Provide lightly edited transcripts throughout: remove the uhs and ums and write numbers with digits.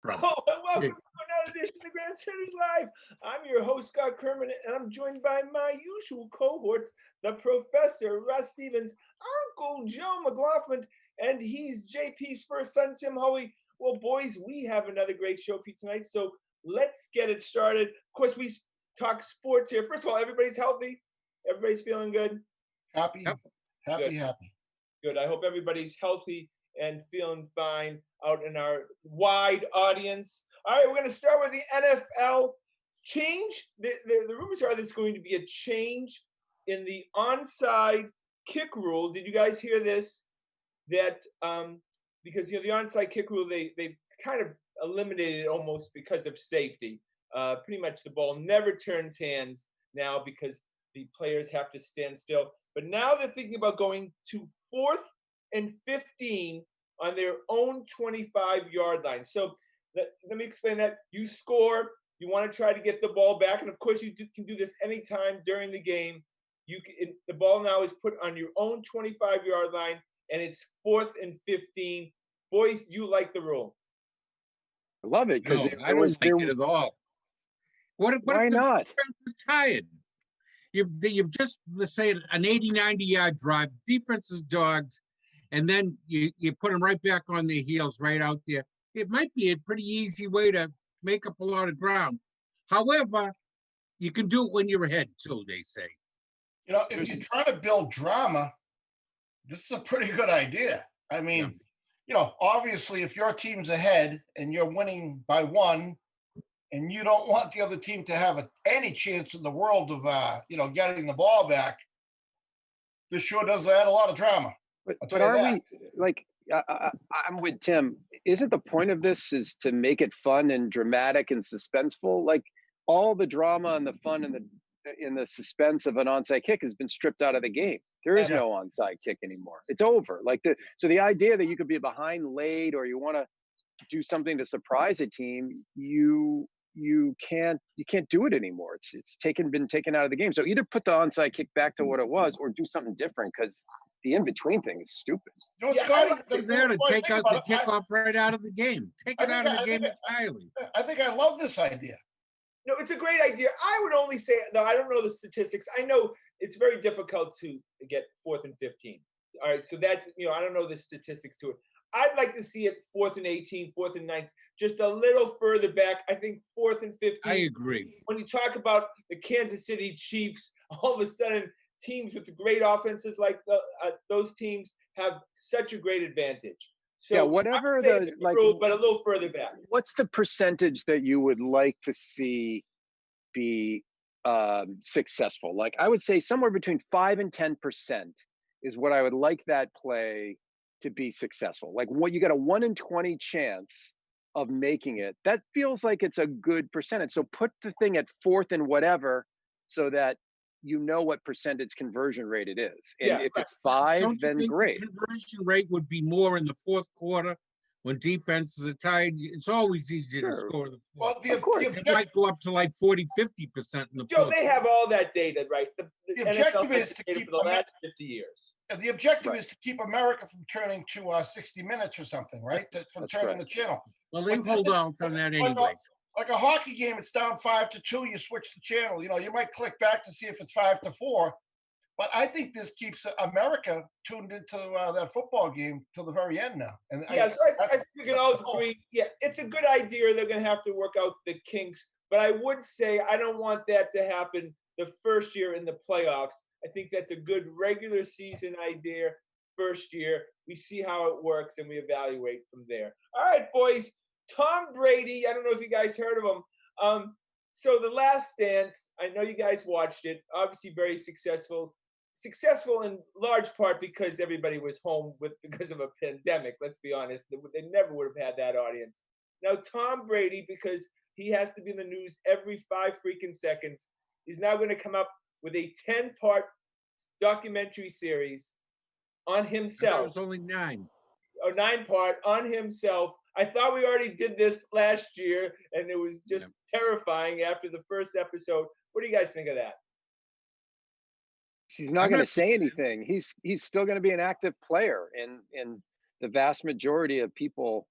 from. Oh, and welcome to another edition of the Grand Centers Live. I'm your host, Scott Kerman, and I'm joined by my usual cohorts, the Professor, Russ Stevens, Uncle Joe McLaughlin, and he's JP's first son, Tim Hoey. Well, boys, we have another great show for you tonight, so let's get it started. Of course, we talk sports here. First of all, everybody's healthy? Everybody's feeling good? Happy. Good. I hope everybody's healthy and feeling fine out in our wide audience. All right, we're going to start with the NFL change. The rumors are there's going to be a change in the onside kick rule. Did you guys hear this? That because the onside kick rule they kind of eliminated it almost because of safety. Pretty much the ball never turns hands now because the players have to stand still. But now they're thinking about going to 4th and 15 on their own 25-yard line. So let me explain that. You score, you want to try to get the ball back, and of course you can do this anytime during the game. The ball now is put on your own 25-yard line, and it's 4th and 15. Boys, you like the rule? I love it because I don't like it at all. Why if the not? defense is tired? You've just, let's say, an 80, 90-yard drive. Defense is dogged, and then you put them right back on their heels right out there. It might be a pretty easy way to make up a lot of ground. However, you can do it when you're ahead, too, they say. You know, if you're trying to build drama, this is a pretty good idea. I mean, you know, obviously, if your team's ahead and you're winning by 1, and you don't want the other team to have any chance in the world of, getting the ball back, this sure does add a lot of drama. But are we, like, I'm with Tim. Isn't the point of this is to make it fun and dramatic and suspenseful? Like, all the drama and the fun and the suspense of an onside kick has been stripped out of the game. There is no onside kick anymore. It's over. So the idea that you could be behind late or you want to do something to surprise a team, you can't do it anymore. It's been taken out of the game. So either put the onside kick back to what it was or do something different, because the in-between thing is stupid. You know, Scotty, take out the kickoff right out of the game. Take it out of the game entirely. I think I love this idea. No, it's a great idea. I would only say, no, I don't know the statistics. I know it's very difficult to get 4th and 15. All right, so that's, I don't know the statistics to it. I'd like to see it 4th and 18, 4th and 19, just a little further back. I think 4th and 15. I agree. When you talk about the Kansas City Chiefs, all of a sudden teams with great offenses like those teams have such a great advantage. So whatever but a little further back. What's the percentage that you would like to see be successful? Like, I would say somewhere between 5 and 10% is what I would like that play to be successful. Like, what you got a 1 in 20 chance of making it. That feels like it's a good percentage. So put the thing at 4th and whatever, so that you know what percentage conversion rate it is. And if it's 5, then great. The conversion rate would be more in the 4th quarter when defenses are tired. It's always easier to score the 4th. Well, of course. It might go up to like 40, 50% in the 4th. Joe, they have all that data, right? The objective is to keep for the last 50 years. The objective is to keep America from turning to 60 Minutes or something, right? From turning the channel. Well, they hold on from that anyways. Like a hockey game, it's down 5-2. You switch the channel. You might click back to see if it's 5-4. But I think this keeps America tuned into that football game till the very end now. And I think we can all agree. Yeah, it's a good idea. They're going to have to work out the kinks. But I would say I don't want that to happen the first year in the playoffs. I think that's a good regular season idea. First year, we see how it works and we evaluate from there. All right, boys. Tom Brady, I don't know if you guys heard of him. So The Last Dance, I know you guys watched it. Obviously very successful. Successful in large part because everybody was home because of a pandemic. Let's be honest. They never would have had that audience. Now, Tom Brady, because he has to be in the news every 5 freaking seconds, is now going to come up with a 10-part documentary series on himself. That was only 9. Or 9-part on himself. I thought we already did this last year, and it was just terrifying after the first episode. What do you guys think of that? He's not going to say anything. He's still going to be an active player, and the vast majority of people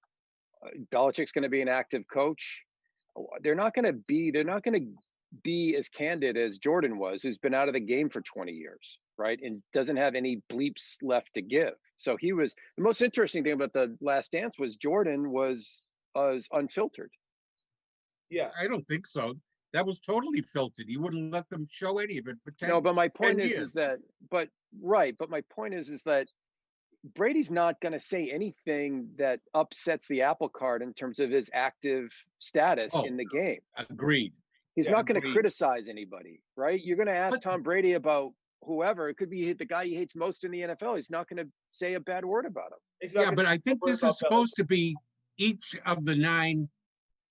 Belichick's going to be an active coach. They're not going to be as candid as Jordan was, who's been out of the game for 20 years, right? And doesn't have any bleeps left to give. So the most interesting thing about the Last Dance was Jordan was unfiltered. Yeah. I don't think so. That was totally filtered. He wouldn't let them show any of it for 10 No, but my point 10 is years. that, but my point is that Brady's not going to say anything that upsets the apple cart in terms of his active status Oh, in the game. Agreed. He's Yeah, not going to agreed. criticize anybody, right? You're going to ask But- Tom Brady about whoever. It could be the guy he hates most in the NFL. He's not going to say a bad word about him. He's not Yeah, gonna but say I think a word this about is supposed to be each of the 9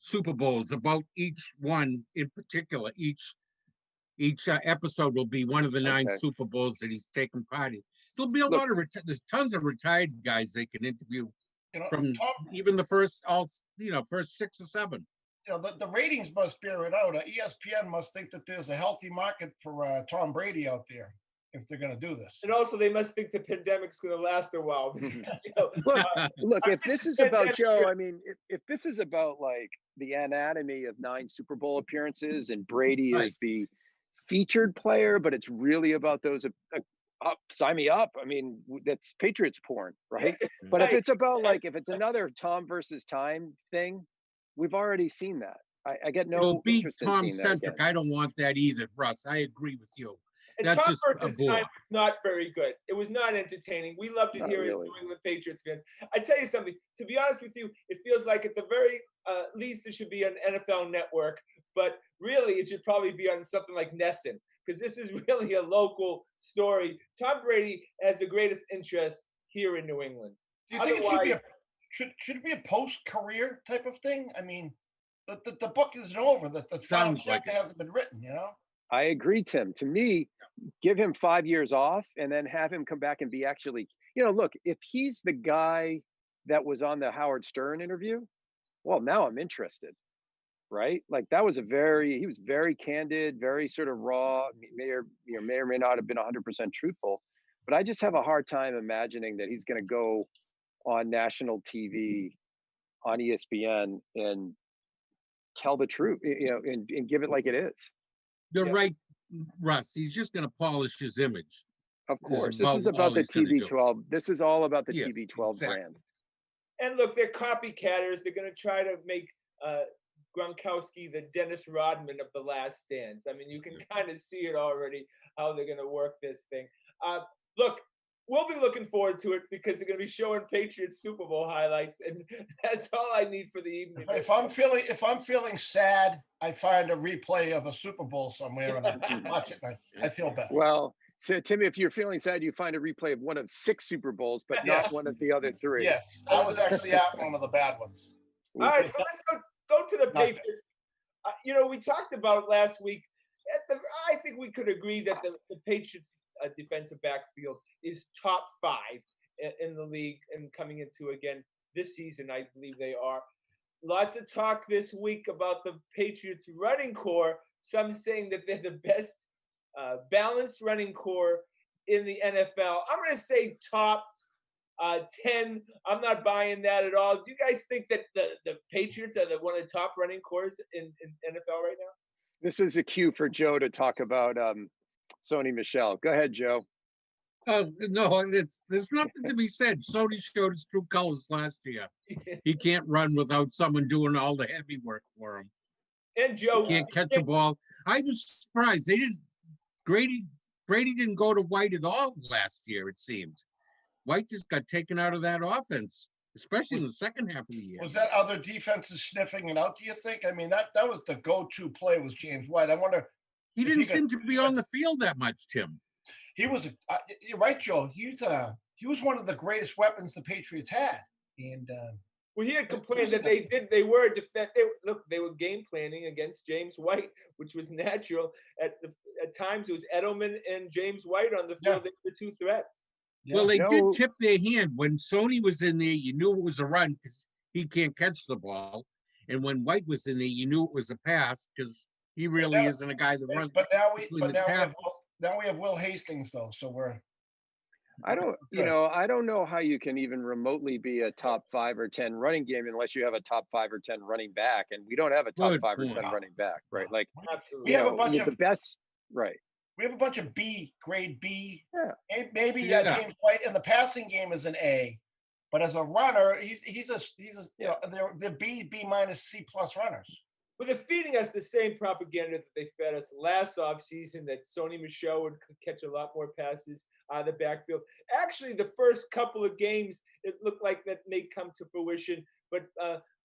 Super Bowls, about each one in particular. Each episode will be one of the 9 Okay. Super Bowls that he's taken part in. There'll be a lot of there's tons of retired guys they can interview You know, from Tom, even the first 6 or 7. you know, the ratings must bear it out. ESPN must think that there's a healthy market for Tom Brady out there if they're going to do this. And also, they must think the pandemic's going to last a while. Because, you know, Look, if this this is is about fantastic. Joe, I mean, if this is about like the anatomy of 9 Super Bowl appearances and Brady Right. is the featured player, but it's really about those sign me up. I mean, that's Patriots porn, right? But if Right. it's about like, if it's another Tom versus time thing, we've already seen that. I get no It'll be interest in seeing that again. Tom-centric. I don't want that either, Russ. I agree with you. And That's Tom just a versus bore. time was not very good. It was not entertaining. We loved it Not here really. as New England Patriots fans. I tell you something. To be honest with you, it feels like at the very least it should be on NFL Network, but really it should probably be on something like Nesson because this is really a local story. Tom Brady has the greatest interest here in New England. Do you think it should be Otherwise- should it be a post-career type of thing? I mean, the book isn't over. The final Sounds like chapter hasn't been written. You know. I agree, Tim. To me, give him 5 years off and then have him come back and be actually, look, if he's the guy that was on the Howard Stern interview, well, now I'm interested, right? Like he was very candid, very sort of raw, may or may not have been 100% truthful, but I just have a hard time imagining that he's going to go on national TV on ESPN and tell the truth, and give it like it is. You're Yeah. right, Russ. He's just going to polish his image. Of This is course, this is about about all the he's gonna do. TB12. This is all about the Yes, TB12 exactly. brand. And look, they're copycatters. They're going to try to make Gronkowski the Dennis Rodman of the Last Dance. I mean, you can kind of see it already how they're going to work this thing. Look, we'll be looking forward to it because they're going to be showing Patriots Super Bowl highlights, and that's all I need for the evening. If I'm feeling sad, I find a replay of a Super Bowl somewhere and I watch it and I feel better. Well, so Timmy, if you're feeling sad, you find a replay of one of 6 Super Bowls, but not Yes. one of the other 3. Yes, I was actually at one of the bad ones. All right, so let's go to the Nothing. Patriots. We talked about last week. I think we could agree that the Patriots defensive backfield is top 5 in the league and coming into again this season. I believe they are. Lots of talk this week about the Patriots running core. Some saying that they're the best balanced running core in the NFL. I'm going to say top 10. I'm not buying that at all. Do you guys think that the Patriots are one of the top running cores in NFL right now? This is a cue for Joe to talk about Sony Michel. Go ahead, Joe. Oh, no, there's nothing to be said. Sony showed his true colors last year. He can't run without someone doing all the heavy work for him. And Joe He can't catch a ball. I was surprised. Brady didn't go to White at all last year, it seemed. White just got taken out of that offense, especially in the second half of the year. Was that other defenses sniffing it out, do you think? I mean, that was the go-to play was James White. I wonder, He if didn't he got- seem to be on the field that much, Tim. he was, you're right, Joe. He was one of the greatest weapons the Patriots had. And Well, he had complained that they were they were game planning against James White, which was natural. At times it was Edelman and James White on the field. Yeah. They were the 2 threats. Well, they did No. tip their hand. When Sony was in there, you knew it was a run because he can't catch the ball. And when White was in there, you knew it was a pass because he really isn't a guy that runs. but now we between the have tackles. Will Hastings though, so we're I don't, I don't know how you can even remotely be a top 5 or 10 running game unless you have a top 5 or 10 running back, and we don't have a top Good 5 or point. 10 running back, right? Like, Absolutely. We have a bunch with of the best, right? we have a bunch of grade B. Yeah. Maybe Yeah. James White in the passing game is an A, but as a runner, he's a they're B minus C plus runners. Well, they're feeding us the same propaganda that they fed us last offseason, that Sony Michel would catch a lot more passes out of the backfield. Actually, the first couple of games, it looked like that may come to fruition. But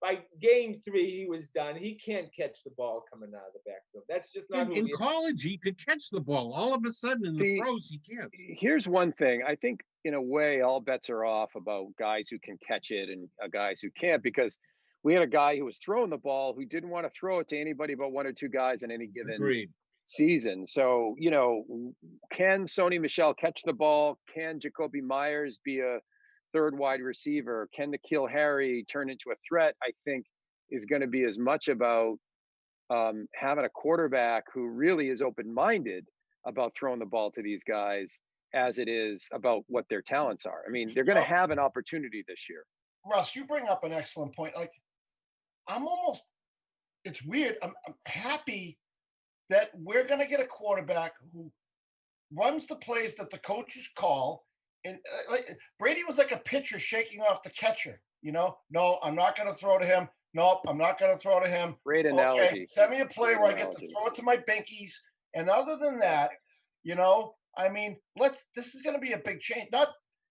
by game 3, he was done. He can't catch the ball coming out of the backfield. That's just not who In he is. college, he could catch the ball. All of a sudden, in the pros, he can't. Here's one thing. I think, in a way, all bets are off about guys who can catch it and guys who can't, because we had a guy who was throwing the ball who didn't want to throw it to anybody but 1 or 2 guys in any given season. So, can Sony Michel catch the ball? Can Jacoby Myers be a third wide receiver? Can N'Keal Harry turn into a threat? I think is going to be as much about having a quarterback who really is open-minded about throwing the ball to these guys as it is about what their talents are. I mean, they're going to have an opportunity this year. Russ, you bring up an excellent point. Like, it's weird. I'm happy that we're going to get a quarterback who runs the plays that the coaches call. And like Brady was like a pitcher shaking off the catcher. No, I'm not going to throw to him. Nope, I'm not going to throw to him. Great analogy. Okay, send me a play where I get to throw it to my binkies. And other than that, I mean, this is going to be a big change. Not,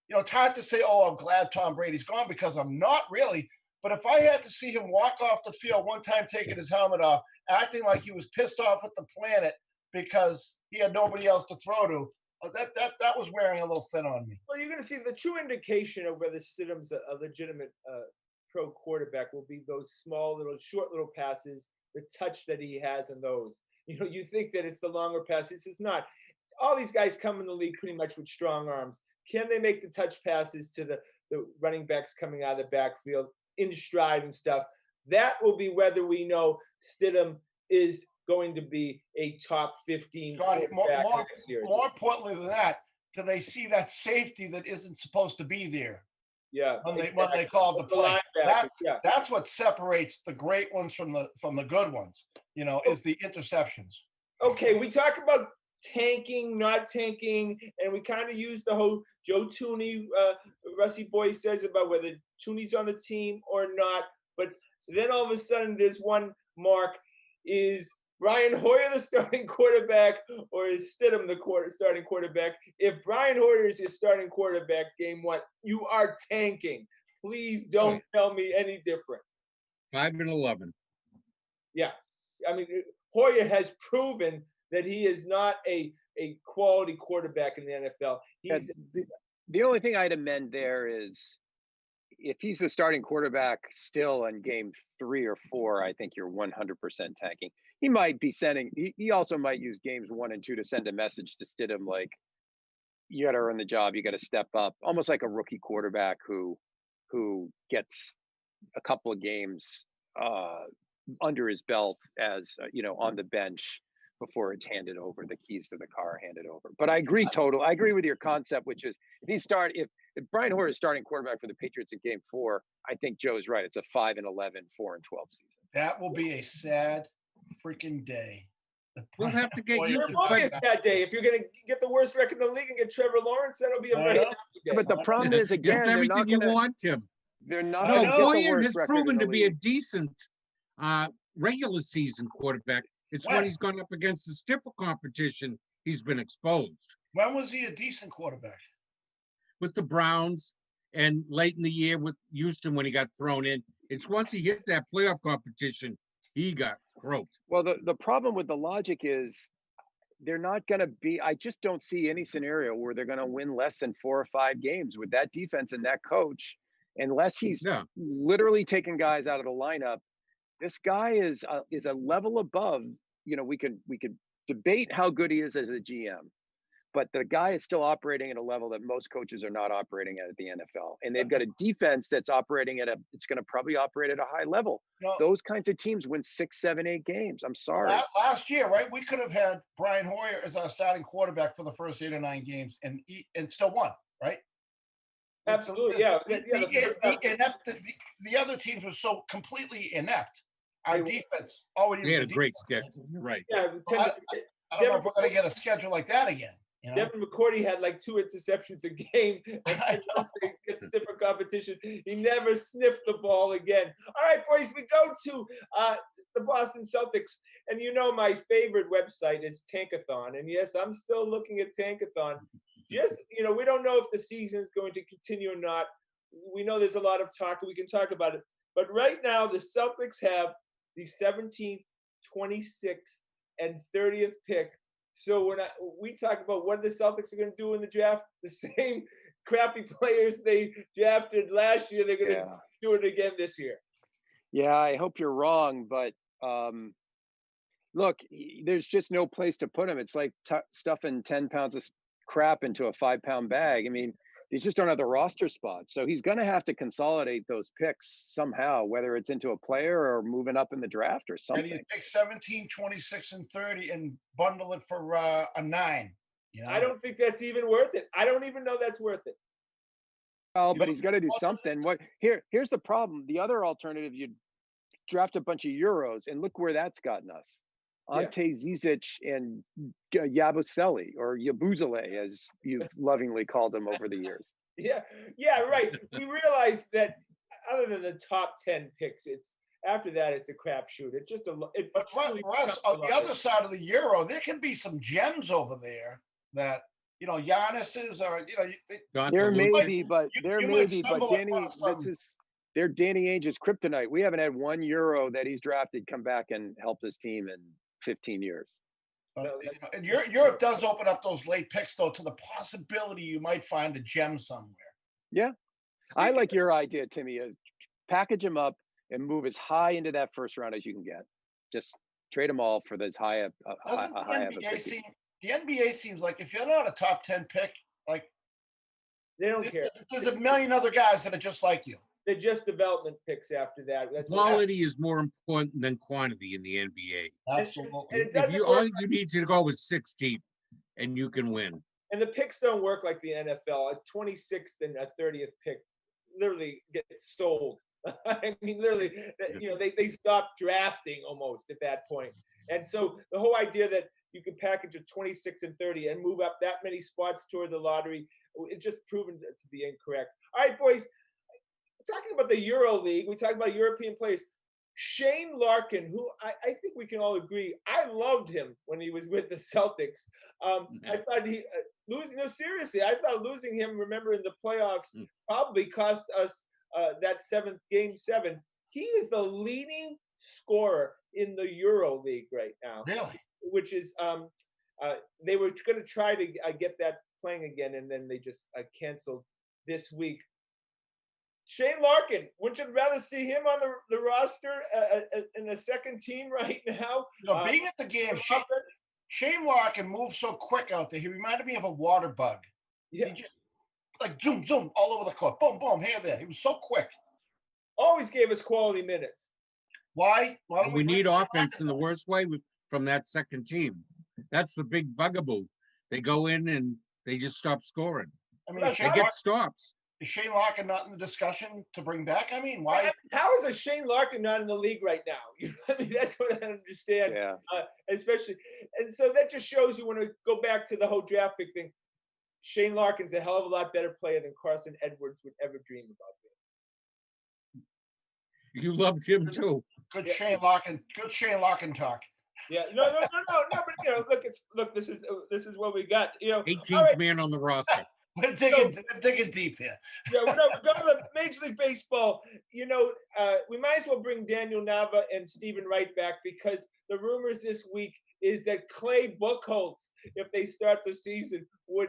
it's hard to say, oh, I'm glad Tom Brady's gone, because I'm not really. But if I had to see him walk off the field one time, taking his helmet off, acting like he was pissed off at the planet because he had nobody else to throw to, that was wearing a little thin on me. Well, you're going to see the true indication of whether Stidham's a legitimate pro quarterback will be those small, short little passes, the touch that he has in those. You think that it's the longer passes. It's not. All these guys come in the league pretty much with strong arms. Can they make the touch passes to the running backs coming out of the backfield in stride and stuff? That will be whether we know Stidham is going to be a top 15 quarterback next year. More importantly than that, do they see that safety that isn't supposed to be there? Yeah, when they call the play. That's what separates the great ones from the good ones. Is the interceptions. Okay, we talk about tanking, not tanking, and we kind of use the whole Joe Tooney, Rusty Boy says about whether Tooney's on the team or not. But then all of a sudden, there's one mark: is Brian Hoyer the starting quarterback, or is Stidham the starting quarterback? If Brian Hoyer is your starting quarterback, game 1, you are tanking. Please don't tell me any different. 5-11. Yeah, I mean, Hoyer has proven that he is not a quality quarterback in the NFL. He's the only thing I'd amend there is, if he's the starting quarterback still in game 3 or 4, I think you're 100% tanking. He might be he also might use games 1 and 2 to send a message to Stidham, like, you got to earn the job, you got to step up, almost like a rookie quarterback who gets a couple of games under his belt as on the bench before it's handed over, the keys to the car handed over. But I agree with your concept, which is if Brian Hoyer is starting quarterback for the Patriots in game 4, I think Joe's right. It's a 5-11, 4-12 season. That will be a sad freaking day. We'll have to get used to it. Won't be a sad day. If you're going to get the worst record in the league and get Trevor Lawrence, that'll be a very happy day. But the problem is, again, it's everything you want, Tim. They're not. No, Hoyer has proven to be a decent regular season quarterback. It's when he's gone up against the stiffer competition, he's been exposed. When was he a decent quarterback? With the Browns, and late in the year with Houston when he got thrown in. It's once he hit that playoff competition, he got croaked. Well, the problem with the logic is they're not going to be, I just don't see any scenario where they're going to win less than 4 or 5 games with that defense and that coach, unless he's literally taking guys out of the lineup. This guy is a level above. We could debate how good he is as a GM, but the guy is still operating at a level that most coaches are not operating at the NFL. And they've got a defense that's operating it's going to probably operate at a high level. Those kinds of teams win 6, 7, 8 games. I'm sorry. Last year, right? We could have had Brian Hoyer as our starting quarterback for the first 8 or 9 games and still won. right? Absolutely, yeah. The other teams were so completely inept. Our They were. defense already We was had a a great defense. schedule. You're right. Yeah, I don't know if we're going to get a schedule like that again. You know? Devin McCourty had like 2 interceptions a game, and once they get stiffer competition, he never sniffed the ball again. All right, boys, we go to the Boston Celtics, and you know my favorite website is Tankathon, and yes, I'm still looking at Tankathon. Just we don't know if the season is going to continue or not. We know there's a lot of talk, and we can talk about it. But right now, the Celtics have the 17th, 26th, and 30th pick. So we talk about what the Celtics are going to do in the draft. The same crappy players they drafted last year, they're going to do it again this year. Yeah, I hope you're wrong, but look, there's just no place to put him. It's like stuffing 10 pounds of crap into a 5-pound bag. I mean, they just don't have the roster spots. So he's going to have to consolidate those picks somehow, whether it's into a player or moving up in the draft or something. And you pick 17, 26, and 30 and bundle it for a 9. I don't think that's even worth it. I don't even know that's worth it. Oh, but he's got to do something. Here's the problem. The other alternative, you draft a bunch of Euros, and look where that's gotten us. Ante Zizic and Yabusele, or Yabusele, as you've lovingly called him over the years. Yeah, right. We realized that other than the top 10 picks, after that it's a crapshoot. It's just But Russ, on the other side of the Euro, there can be some gems over there that Giannis's or there may be, but Danny, they're Danny Ainge's kryptonite. We haven't had one Euro that he's drafted come back and help his team in 15 years. And Europe does open up those late picks, though, to the possibility you might find a gem somewhere. Yeah. I like your idea, Timmy. Package him up and move as high into that first round as you can get. Just trade them all for this high up. The NBA seems like if you're not a top 10 pick, like they don't care. There's a million other guys that are just like you. They're just development picks after that. That's quality is more important than quantity in the NBA. Absolutely. All you need to go is 6 deep, and you can win. And the picks don't work like the NFL. A 26th and a 30th pick literally get sold. I mean, literally, they stop drafting almost at that point. And so the whole idea that you can package a 26 and 30 and move up that many spots toward the lottery, it's just proven to be incorrect. All right, boys. Talking about the Euro League, we talk about European players. Shane Larkin, who I think we can all agree, I loved him when he was with the Celtics. I thought seriously, I thought losing him, remember, in the playoffs probably cost us that game 7. He is the leading scorer in the Euro League right now. Really? Which is, they were going to try to get that playing again, and then they just canceled this week. Shane Larkin, wouldn't you rather see him on the roster in the second team right now? Being at the game, Shane Larkin moves so quick out there. He reminded me of a water bug. Yeah. He just, like zoom, zoom, all over the court. Boom, boom, here, there. He was so quick. Always gave us quality minutes. Why? We need offense in the worst way from that second team. That's the big bugaboo. They go in and they just stop scoring. I mean, they get stops. Is Shane Larkin not in the discussion to bring back? I mean, why? How is a Shane Larkin not in the league right now? I mean, that's what I don't understand. Yeah. Especially, and so that just shows you when we go back to the whole draft pick thing. Shane Larkin's a hell of a lot better player than Carson Edwards would ever dream about being. You loved him too. Good Shane Larkin. Good Shane Larkin talk. Yeah. No. But look. This is what we got. 18th man on the roster. We're digging deep here. Yeah, we're going to Major League Baseball. We might as well bring Daniel Nava and Stephen Wright back because the rumors this week is that Clay Buchholz, if they start the season, would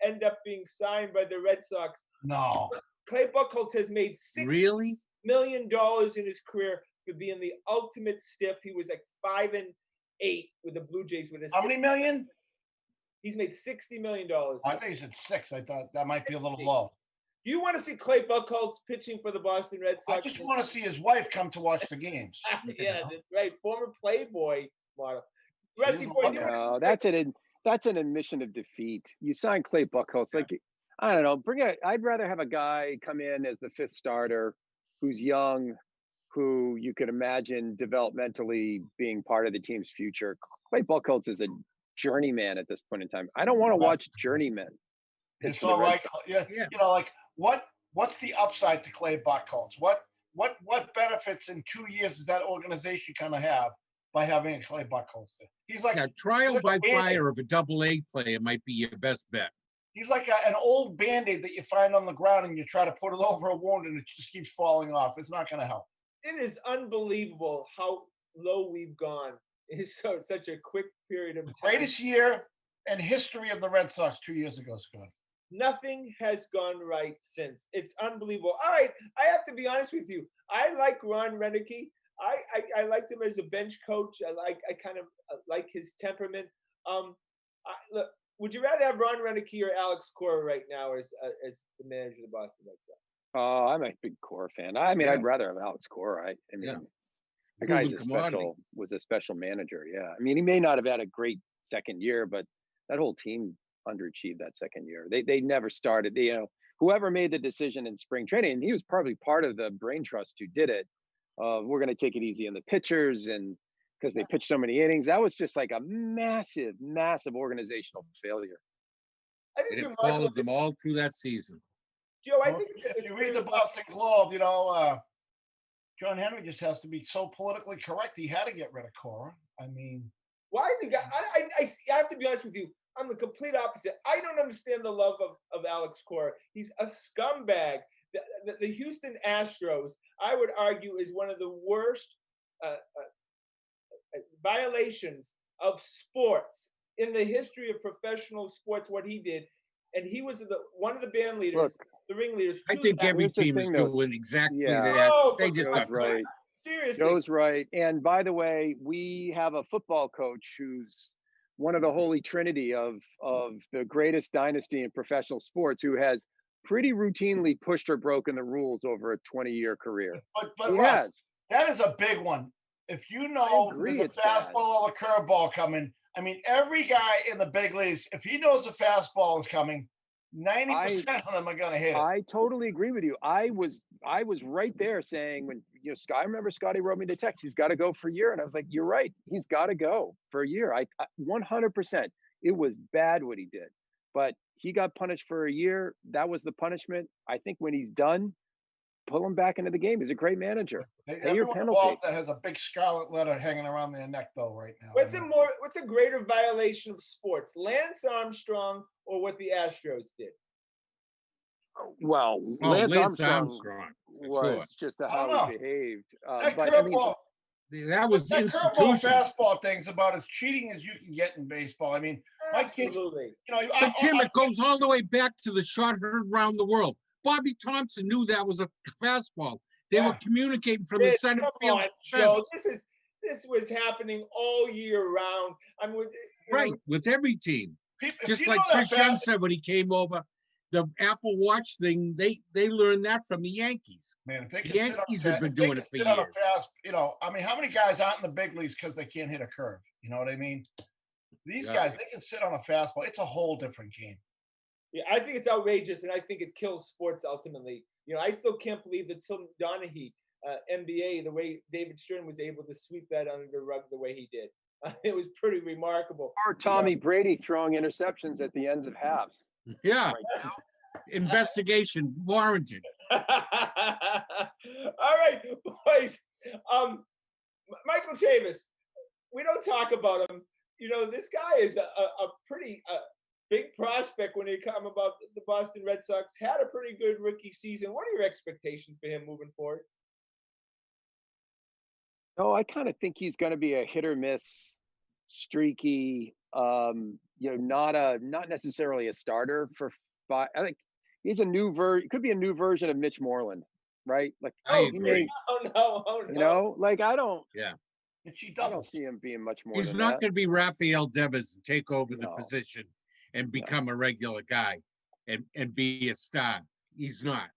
end up being signed by the Red Sox. No. Clay Buchholz has made $6 million in his career for being the ultimate stiff. He was like 5-8 with the Blue Jays. How many million? He's made $60 million. I think he said 6. I thought that might be a little low. You want to see Clay Buchholz pitching for the Boston Red Sox? I just want to see his wife come to watch the games. Yeah, that's right. Former Playboy model. Rusty boy, that's an admission of defeat. You signed Clay Buchholz. Like, I don't know. I'd rather have a guy come in as the fifth starter, who's young, who you could imagine developmentally being part of the team's future. Clay Buchholz is a journeyman at this point in time. I don't want to watch journeymen pitch It's for the all Red right. Sox. Yeah, Yeah. you know, like what's the upside to Clay Buchholz? What benefits in 2 years does that organization kind of have by having a Clay Buchholz there? He's like Yeah, trial like a by Band-Aid. fire of a double-A player might be your best bet. He's like an old Band-Aid that you find on the ground and you try to put it over a wound and it just keeps falling off. It's not going to help. It is unbelievable how low we've gone in such a quick period of time. Greatest year in history of the Red Sox 2 years ago, Scott. Nothing has gone right since. It's unbelievable. All right, I have to be honest with you. I like Ron Renneke. I liked him as a bench coach. I kind of like his temperament. Look, would you rather have Ron Renneke or Alex Cora right now as the manager of the Boston Red Sox? Oh, I'm a big Cora fan. I mean, Yeah. I'd rather have Alex Cora. I mean, Yeah. the guy's Proven commodity. was a special manager. Yeah. I mean, he may not have had a great second year, but that whole team underachieved that second year. They never started. Whoever made the decision in spring training, and he was probably part of the brain trust who did it. We're going to take it easy on the pitchers, and because they pitched so many innings, that was just like a massive, massive organizational failure. I think And it's it remarkable. followed them all through that season. Joe, I Well, think it's, if you read the Boston Globe, John Henry just has to be so politically correct. He had to get rid of Cora. I mean, why the guy? I have to be honest with you. I'm the complete opposite. I don't understand the love of Alex Cora. He's a scumbag. The Houston Astros, I would argue, is one of the worst violations of sports in the history of professional sports. What he did, and he was one of the band leaders, the ringleaders. I to think that. every Here's the team is thing, though. doing exactly Yeah. that. Oh, They for just God's got Joe's sake. right. Seriously. Joe's right. And by the way, we have a football coach who's one of the holy trinity of the greatest dynasty in professional sports, who has pretty routinely pushed or broken the rules over a 20-year career. but He Russ, has. that is a big one. If you know agree, there's a it's bad. fastball or a curveball coming, I mean, every guy in the big leagues, if he knows a fastball is coming, 90% of them are going to hit it. I totally agree with you. I was right there saying, when I remember Scotty wrote me the text, he's got to go for a year, and I was like, you're right, he's got to go for a year. I 100%. It was bad what he did, but he got punished for a year. That was the punishment. I think when he's done, pull him back into the game. He's a great manager. Pay your Everyone penalty. involved that has a big scarlet letter hanging around their neck, though, right now. What's a greater violation of sports, Lance Armstrong or what the Astros did? Well, Oh, Lance Lance Armstrong Armstrong, for was just I how don't know. he behaved. That But I mean, curveball, That was that curveball institutional. fastball thing's about as cheating as you can get in baseball. I mean, my kids, Absolutely. But Tim, it goes all the way back to the shot heard around the world. Bobby Thompson knew that was a fastball. They were communicating from the center Come field on, Joe. fence. This was happening all year round. I mean, Right, with every team. if Just you like know that Chris Young said when he came over, the Apple Watch thing, they learned that from the Yankees. Man, if they The can sit on Yankees a have been if they doing can it for sit on a years. fast, I mean, how many guys aren't in the big leagues because they can't hit a curve? You know what I mean? These Yeah. guys, they can sit on a fastball. It's a whole different game. yeah, I think it's outrageous, and I think it kills sports ultimately. I still can't believe that Tim Donaghy, NBA, the way David Stern was able to sweep that under the rug the way he did. It was pretty remarkable. or Tommy Brady throwing interceptions at the ends of halves. Yeah, Right now. investigation warranted. All right, boys. Michael Chavis, we don't talk about him. This guy is a pretty big prospect when you come about the Boston Red Sox. Had a pretty good rookie season. What are your expectations for him moving forward? No, I kind of think he's going to be a hit or miss, streaky. Not necessarily a starter for five. I think he's a new version. Could be a new version of Mitch Moreland, right? Like I he agree. Oh no! like I don't Doubles. see him being much more He's than not that. going to be Rafael Devers and take over the No. position and become a regular guy and be a star. He's not.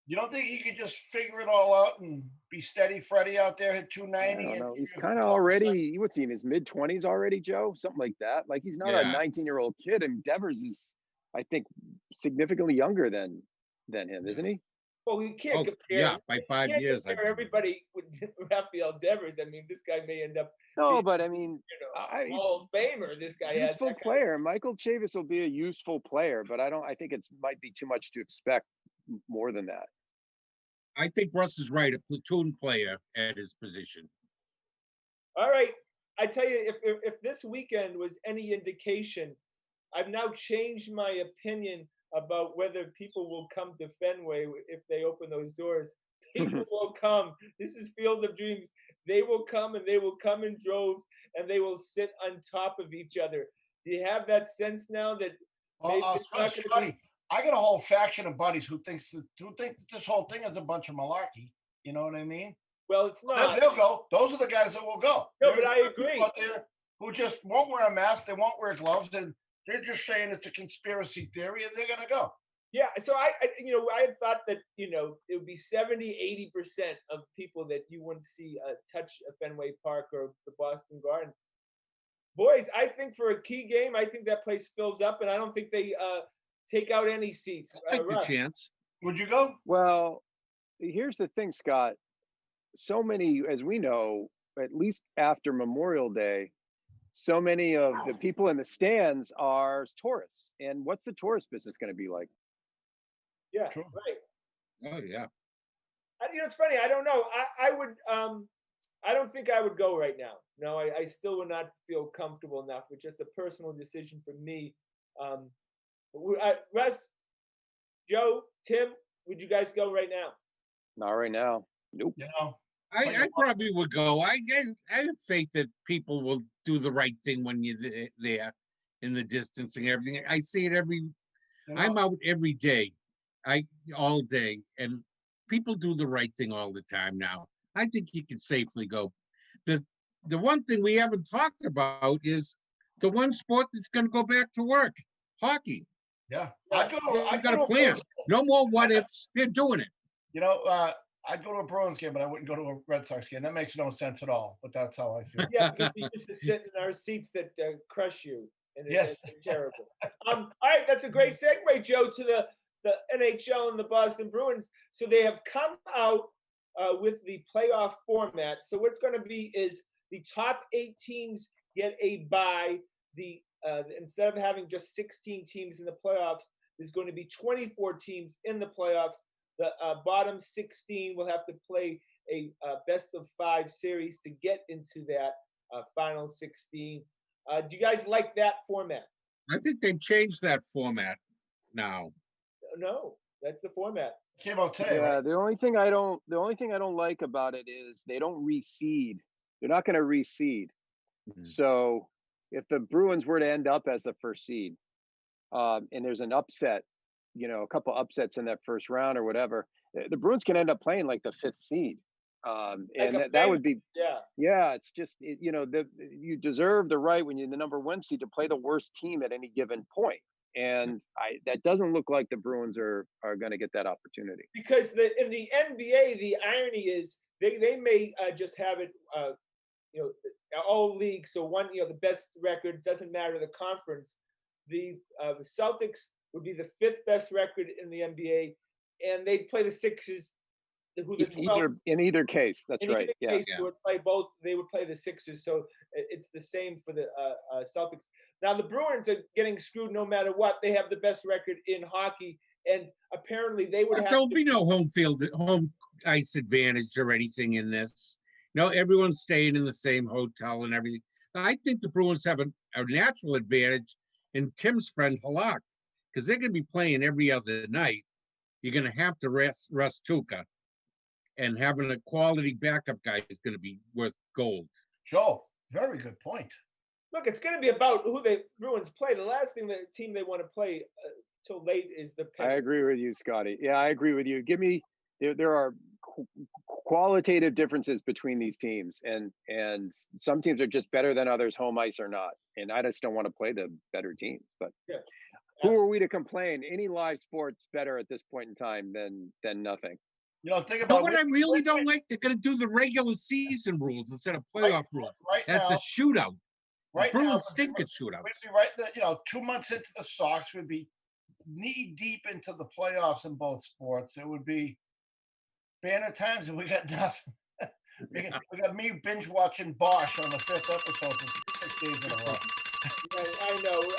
You don't think he could just figure it all out and be steady Freddie out there, hit I 290? don't know. He's and kind of all of a sudden- already, what's he in his mid-20s already, Joe? Something like that. Like he's not a Yeah. 19-year-old kid, and Devers is, I think, significantly younger than him, isn't he? Well, we can't Oh, compare. yeah, by You 5 can't years. compare everybody with Rafael Devers. I mean, this guy may end up No, being, but I mean, Hall of Famer. This guy has useful that kind of player. Michael Chavis will be a useful player, but I think it's might be too much to expect more than that. I think Russ is right, a platoon player at his position. All right. I tell you, if this weekend was any indication, I've now changed my opinion about whether people will come to Fenway if they open those doors. People will come. This is Field of Dreams. They will come, and they will come in droves, and they will sit on top of each other. Do you have that sense now that maybe it's not gonna Scotty, I got a whole faction of buddies who think that this whole thing is a bunch of malarkey. You know what I mean? Well, it's not. They'll go. Those are the guys that will go. No, There but are I people agree. out there who just won't wear a mask. They won't wear gloves, and they're just saying it's a conspiracy theory, and they're gonna go. Yeah, so I had thought that, it would be 70-80% of people that you wouldn't see touch a Fenway Park or the Boston Garden. Boys, I think for a key game, I think that place fills up, and I don't think they take out any seats. I'll take the Russ. chance. Would you go? Well, here's the thing, Scott. So many, as we know, at least after Memorial Day, so many of the people in the stands are tourists. And what's the tourist business going to be like? Yeah, True. right. Oh, yeah. It's funny. I don't know. I would. I don't think I would go right now. No, I still would not feel comfortable enough. It's just a personal decision for me. Russ, Joe, Tim, would you guys go right now? Not right now. Nope. You know, I probably would go. I have faith that people will do the right thing when you're there in the distancing and everything. I see it I'm out every day. All day, and people do the right thing all the time now. I think you can safely go. The one thing we haven't talked about is the one sport that's going to go back to work, hockey. Yeah, Yeah. I got a plan. No more what ifs. They're doing it. I'd go to a Bruins game, but I wouldn't go to a Red Sox game. That makes no sense at all. But that's how I feel. Yeah, because we used to sit in our seats that crush you. And Yes. It's terrible. All right, that's a great segue, Joe, to the NHL and the Boston Bruins. So they have come out with the playoff format. So what's going to be is the top 8 teams get a bye. Instead of having just 16 teams in the playoffs, there's going to be 24 teams in the playoffs. The bottom 16 will have to play a best of 5 series to get into that final 16. Do you guys like that format? I think they've changed that format now. No, that's the format. Came out today, Yeah, right? the only thing I don't like about it is they don't reseed. They're not going to reseed. Mhm. So if the Bruins were to end up as the first seed, and there's an upset, a couple upsets in that first round or whatever, the Bruins can end up playing like the 5th seed. And that would be, yeah. It's just, you deserve the right when you're the number 1 seed to play the worst team at any given point. And that doesn't look like the Bruins are going to get that opportunity. Because in the NBA, the irony is they may just have it, all leagues. So one, the best record doesn't matter the conference. The Celtics would be the 5th best record in the NBA, and they'd play the Sixers, who the 12th. In either case, that's right. In either case, they would play both. They would play the Sixers, so it's the same for the Celtics. Now the Bruins are getting screwed no matter what. They have the best record in hockey, and apparently they would have. There'll be no home ice advantage or anything in this. No, everyone's staying in the same hotel and everything. I think the Bruins have a natural advantage in Tim's friend Halak, because they're going to be playing every other night. You're going to have to rest Tuca. And having a quality backup guy is going to be worth gold. Joe, very good point. Look, it's going to be about who the Bruins play. The last team they want to play till late is the Penguins. I agree with you, Scotty. Yeah, I agree with you. There are qualitative differences between these teams, and some teams are just better than others, home ice or not. And I just don't want to play the better teams. But yeah, who are we to complain? Any live sport's better at this point in time than nothing. Think about what I really don't like, they're going to do the regular season rules instead of playoff rules. That's now, a shootout. Right Bruins now, stink at shootouts. We'd be 2 months into the Sox would be knee deep into the playoffs in both sports. It would be banner times, and we got nothing. we got me binge watching Bosch on the 5th episode for 6 days in a row.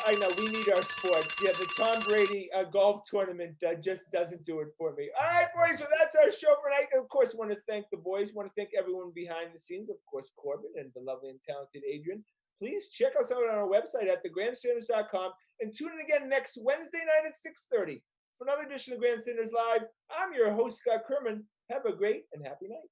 I know. We need our sports. Yeah, the Tom Brady golf tournament just doesn't do it for me. All right, boys. So that's our show for tonight. Of course, want to thank the boys. Want to thank everyone behind the scenes. Of course, Corbin and the lovely and talented Adrian. Please check us out on our website at thegrandstanders.com and tune in again next Wednesday night at 6:30 for another edition of Grandstanders Live. I'm your host, Scott Kerman. Have a great and happy night.